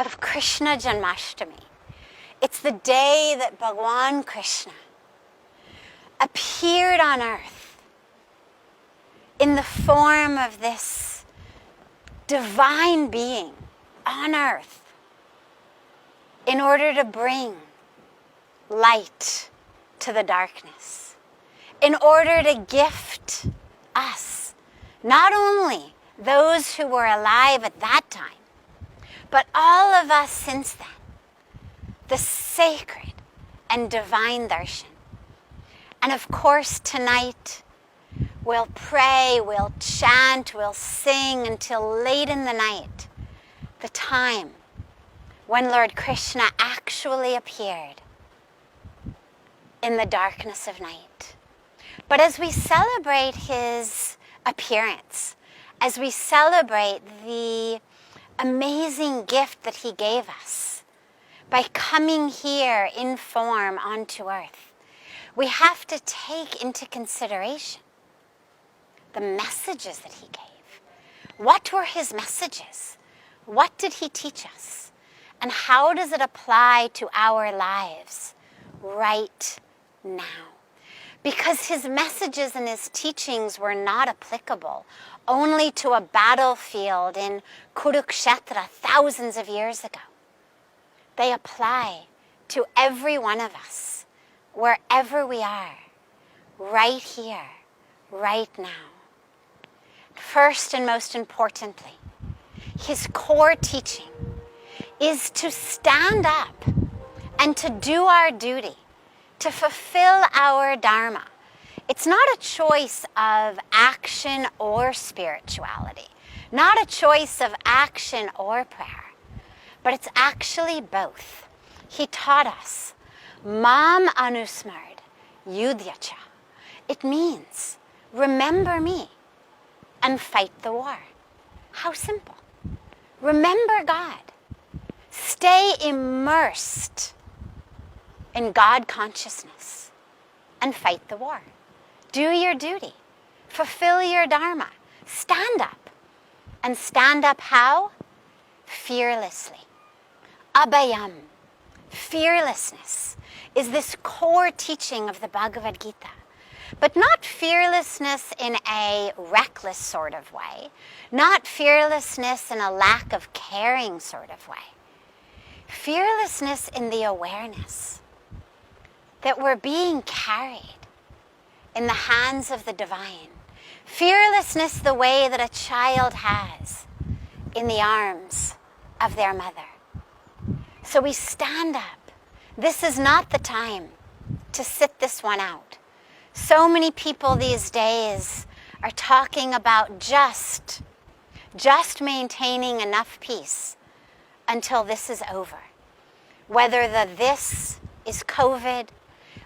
of Krishna Janmashtami. It's the day that Bhagwan Krishna appeared on earth in the form of this divine being on earth in order to bring light to the darkness, in order to gift us, not only those who were alive at that time, but all of us since then, the sacred and divine darshan. And of course tonight we'll pray, we'll chant, we'll sing until late in the night, the time when Lord Krishna actually appeared in the darkness of night. But as we celebrate his appearance, as we celebrate the amazing gift that he gave us by coming here in form onto earth, we have to take into consideration the messages that he gave. What were his messages? What did he teach us? And how does it apply to our lives right now? Because his messages and his teachings were not applicable only to a battlefield in Kurukshetra thousands of years ago. They apply to every one of us, wherever we are, right here, right now. First and most importantly, his core teaching is to stand up and to do our duty, to fulfill our dharma. It's not a choice of action or spirituality, not a choice of action or prayer, but it's actually both. He taught us, Mam anusmard yudhyacha. It means, remember me and fight the war. How simple. Remember God. Stay immersed in God consciousness and fight the war. Do your duty. Fulfill your dharma. Stand up. And stand up how? Fearlessly. Abhayam. Fearlessness is this core teaching of the Bhagavad Gita. But not fearlessness in a reckless sort of way. Not fearlessness in a lack of caring sort of way. Fearlessness in the awareness that we're being carried in the hands of the divine. Fearlessness the way that a child has in the arms of their mother. So we stand up. This is not the time to sit this one out. So many people these days are talking about just maintaining enough peace until this is over. Whether the this is COVID,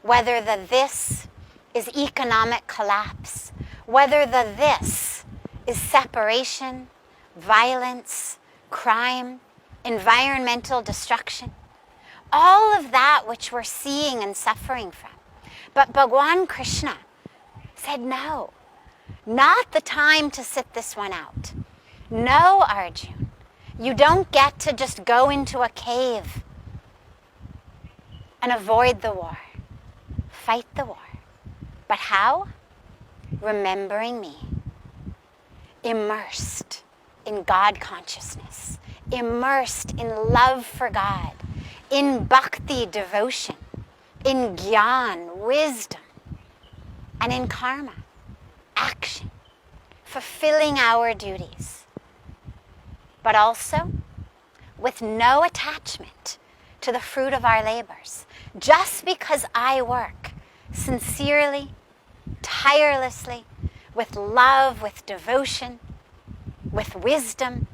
whether the this is economic collapse, whether the this is separation, violence, crime, environmental destruction, all of that which we're seeing and suffering from. But Bhagwan Krishna said, no, not the time to sit this one out. No, Arjun, you don't get to just go into a cave and avoid the war. Fight the war. But how? Remembering me. Immersed in God consciousness. Immersed in love for God. In bhakti, devotion. In gyan, wisdom. And in karma, action. Fulfilling our duties. But also with no attachment to the fruit of our labors. Just because I work sincerely, tirelessly, with love, with devotion, with wisdom,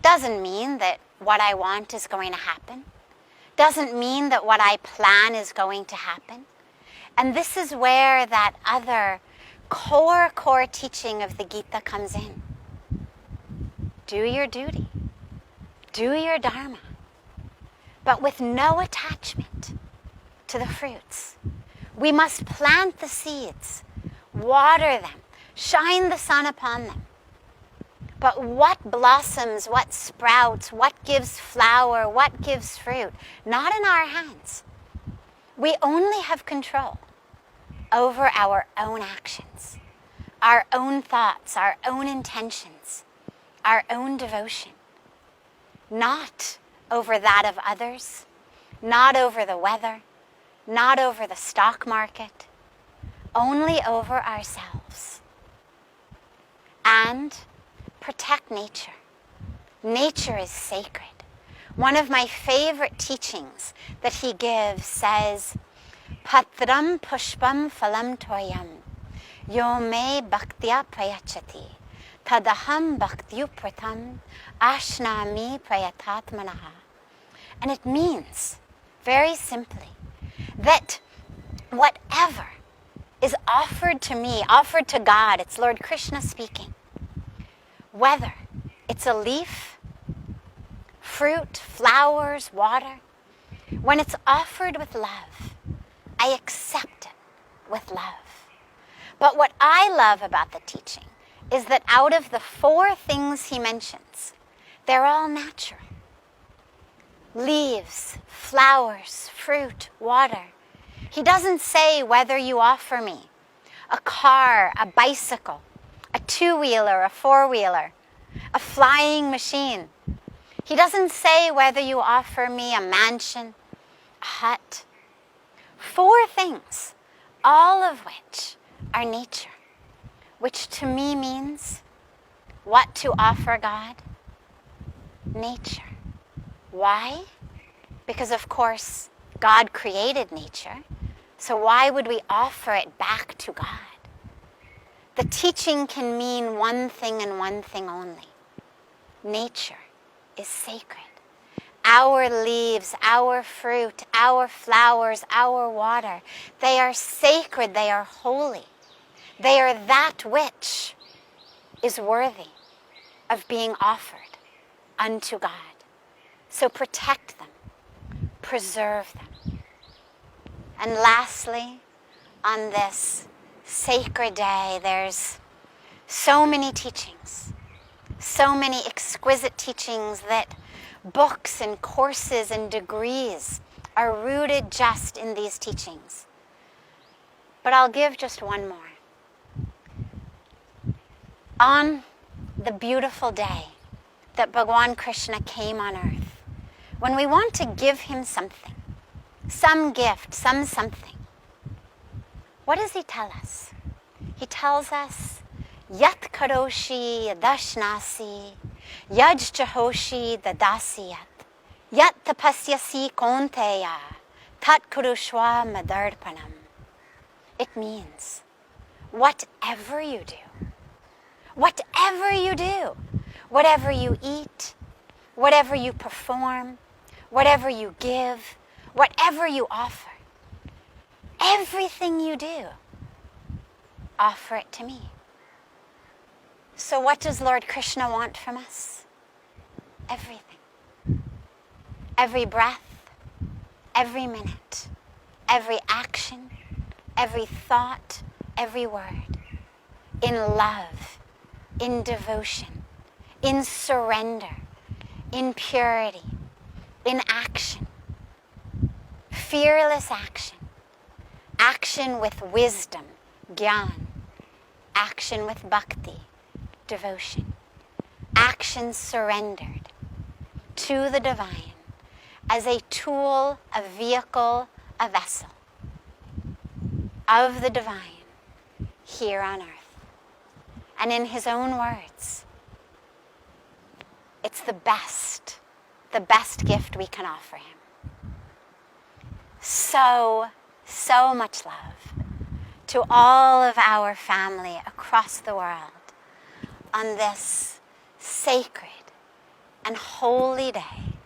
doesn't mean that what I want is going to happen. Doesn't mean that what I plan is going to happen. And this is where that other core teaching of the Gita comes in. Do your duty. Do your dharma. But with no attachment to the fruits. We must plant the seeds, water them, shine the sun upon them. But what blossoms, what sprouts, what gives flower, what gives fruit? Not in our hands. We only have control over our own actions, our own thoughts, our own intentions, our own devotion. Not over that of others, not over the weather, not over the stock market, only over ourselves. And protect nature. Nature is sacred. One of my favorite teachings that he gives says, Patram pushpam phalam toyam, yo me bhaktya prayachati, tadaham bhaktyupratam ashnami prayatatmanaha. And it means, very simply, that whatever is offered to me, offered to God, it's Lord Krishna speaking, whether it's a leaf, fruit, flowers, water, when it's offered with love, I accept it with love. But what I love about the teaching is that out of the 4 things he mentions, they're all natural. Leaves, flowers, fruit, water. He doesn't say whether you offer me a car, a bicycle, a 2-wheeler, a 4-wheeler, a flying machine. He doesn't say whether you offer me a mansion, a hut. 4 things, all of which are nature, which to me means what to offer God? Nature. Why? Because of course God created nature, so why would we offer it back to God? The teaching can mean one thing and one thing only. Nature is sacred. Our leaves, our fruit, our flowers, our water, they are sacred, they are holy. They are that which is worthy of being offered unto God. So protect them, preserve them. And lastly, on this sacred day, there's so many teachings, so many exquisite teachings that books and courses and degrees are rooted just in these teachings. But I'll give just one more. On the beautiful day that Bhagwan Krishna came on earth, when we want to give him something, some gift, some something, what does he tell us? He tells us, Yat karoshi yadashnasi, yaj jahoshi dadasiyat, yat tapasyasi konteya, tat kurushwa madarpanam. It means, whatever you do, whatever you do, whatever you eat, whatever you perform, whatever you give, whatever you offer, everything you do, offer it to me. So what does Lord Krishna want from us? Everything. Every breath, every minute, every action, every thought, every word. In love, in devotion, in surrender, in purity, in action. Fearless action. Action with wisdom, gyan. Action with bhakti, devotion. Action surrendered to the divine as a tool, a vehicle, a vessel of the divine here on earth. And in his own words, it's the best gift we can offer him. So much love to all of our family across the world on this sacred and holy day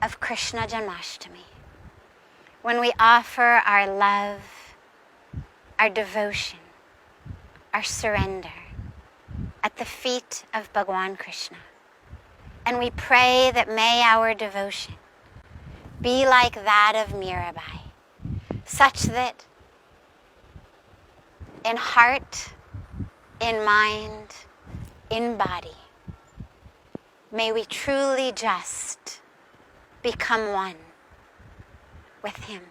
of Krishna Janmashtami, when we offer our love, our devotion, our surrender at the feet of Bhagwan Krishna. And we pray that may our devotion be like that of Mirabai, such that in heart, in mind, in body, May we truly just become one with Him.